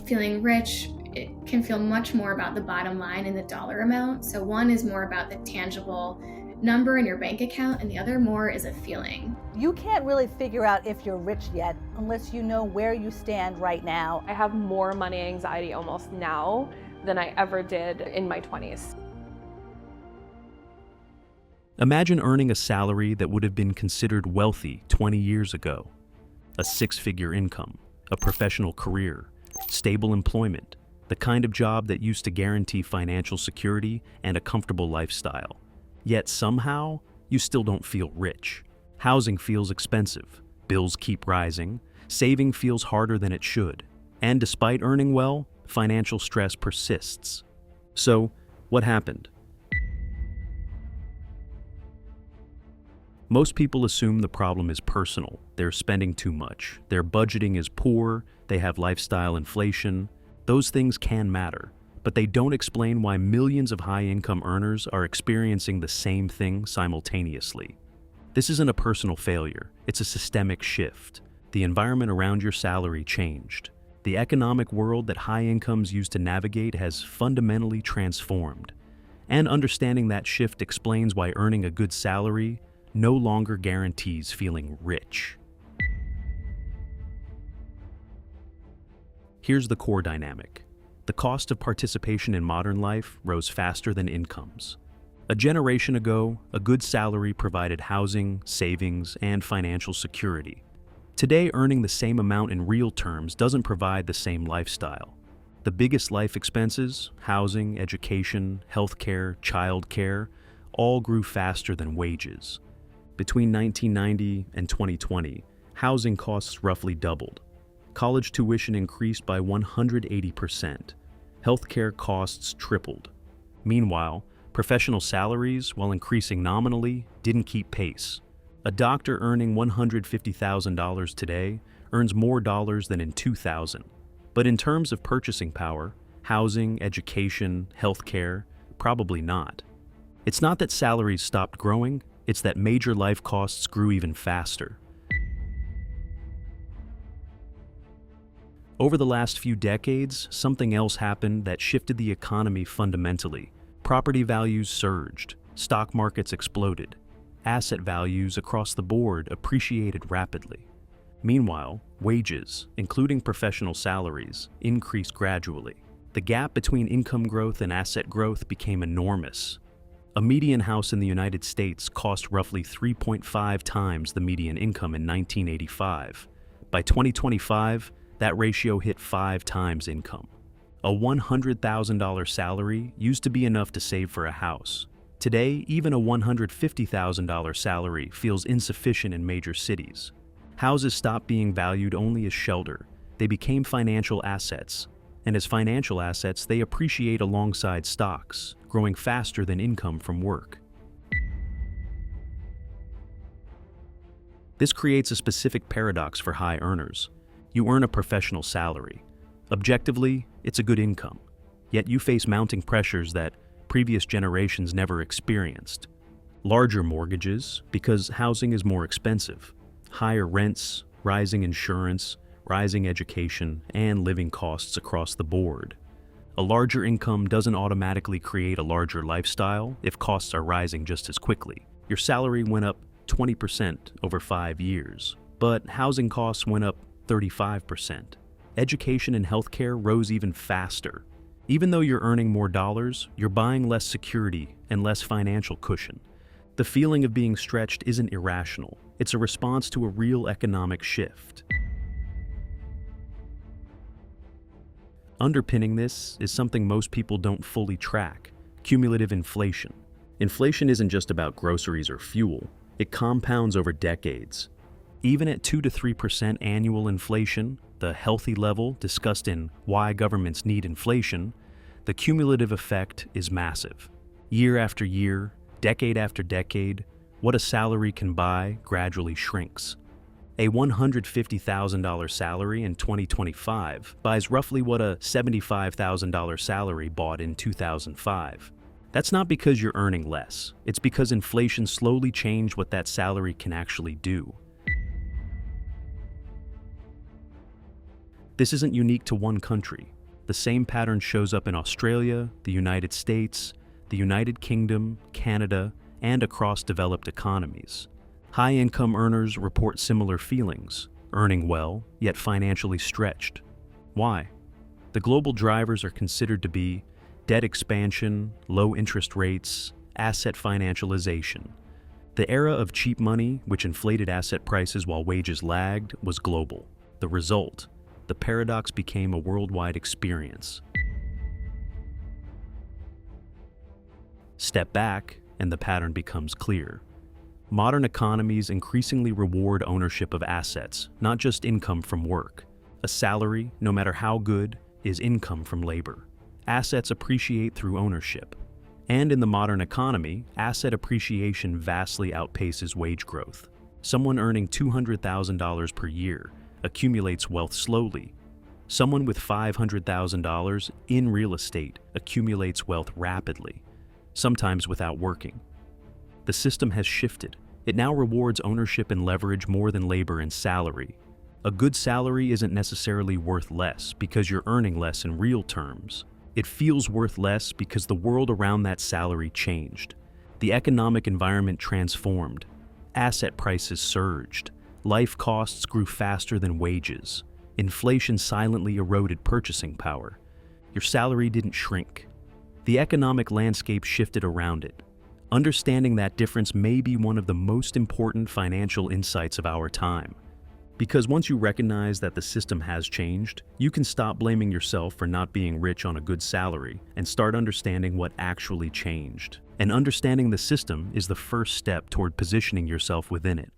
feeling rich, it can feel much more about the bottom line and the dollar amount. So one is more about the tangible number in your bank account, and the other more is a feeling. You can't really figure out if you're rich yet unless you know where you stand right now. I have more money anxiety almost now than I ever did in my 20s. Imagine earning a salary that would have been considered wealthy 20 years ago. A six-figure income, a professional career, stable employment, the kind of job that used to guarantee financial security and a comfortable lifestyle. Yet somehow, you still don't feel rich. Housing feels expensive, bills keep rising, saving feels harder than it should, and despite earning well, financial stress persists. So, what happened? Most people assume the problem is personal. They're spending too much, their budgeting is poor, they have lifestyle inflation. Those things can matter, but they don't explain why millions of high-income earners are experiencing the same thing simultaneously. This isn't a personal failure, it's a systemic shift. The environment around your salary changed. The economic world that high incomes used to navigate has fundamentally transformed. And understanding that shift explains why earning a good salary no longer guarantees feeling rich. Here's the core dynamic. The cost of participation in modern life rose faster than incomes. A generation ago, a good salary provided housing, savings, and financial security. Today, earning the same amount in real terms doesn't provide the same lifestyle. The biggest life expenses, housing, education, healthcare, childcare, all grew faster than wages. Between 1990 and 2020, housing costs roughly doubled. College tuition increased by 180%. Healthcare costs tripled. Meanwhile, professional salaries, while increasing nominally, didn't keep pace. A doctor earning $150,000 today earns more dollars than in 2000. But in terms of purchasing power, housing, education, healthcare, probably not. It's not that salaries stopped growing, it's that major life costs grew even faster. Over the last few decades, something else happened that shifted the economy fundamentally. Property values surged, stock markets exploded, asset values across the board appreciated rapidly. Meanwhile, wages, including professional salaries, increased gradually. The gap between income growth and asset growth became enormous. A median house in the United States cost roughly 3.5 times the median income in 1985. By 2025, that ratio hit 5 times income. A $100,000 salary used to be enough to save for a house. Today, even a $150,000 salary feels insufficient in major cities. Houses stopped being valued only as shelter. They became financial assets. And as financial assets, they appreciate alongside stocks, growing faster than income from work. This creates a specific paradox for high earners. You earn a professional salary. Objectively, it's a good income. Yet you face mounting pressures that previous generations never experienced. Larger mortgages, because housing is more expensive. Higher rents, rising insurance, rising education, and living costs across the board. A larger income doesn't automatically create a larger lifestyle if costs are rising just as quickly. Your salary went up 20% over 5 years, but housing costs went up 35%. Education and healthcare rose even faster. Even though you're earning more dollars, you're buying less security and less financial cushion. The feeling of being stretched isn't irrational. It's a response to a real economic shift. Underpinning this is something most people don't fully track: cumulative inflation. Inflation isn't just about groceries or fuel. It compounds over decades. Even at 2 to 3% annual inflation, the healthy level discussed in Why Governments Need Inflation, the cumulative effect is massive. Year after year, decade after decade, what a salary can buy gradually shrinks. A $150,000 salary in 2025 buys roughly what a $75,000 salary bought in 2005. That's not because you're earning less. It's because inflation slowly changed what that salary can actually do. This isn't unique to one country. The same pattern shows up in Australia, the United States, the United Kingdom, Canada, and across developed economies. High-income earners report similar feelings, earning well, yet financially stretched. Why? The global drivers are considered to be debt expansion, low interest rates, asset financialization. The era of cheap money, which inflated asset prices while wages lagged, was global. The result, the paradox became a worldwide experience. Step back, and the pattern becomes clear. Modern economies increasingly reward ownership of assets, not just income from work. A salary, no matter how good, is income from labor. Assets appreciate through ownership. And in the modern economy, asset appreciation vastly outpaces wage growth. Someone earning $200,000 per year accumulates wealth slowly. Someone with $500,000 in real estate accumulates wealth rapidly, sometimes without working. The system has shifted. It now rewards ownership and leverage more than labor and salary. A good salary isn't necessarily worth less because you're earning less in real terms. It feels worth less because the world around that salary changed. The economic environment transformed. Asset prices surged. Life costs grew faster than wages. Inflation silently eroded purchasing power. Your salary didn't shrink. The economic landscape shifted around it. Understanding that difference may be one of the most important financial insights of our time. Because once you recognize that the system has changed, you can stop blaming yourself for not being rich on a good salary and start understanding what actually changed. And understanding the system is the first step toward positioning yourself within it.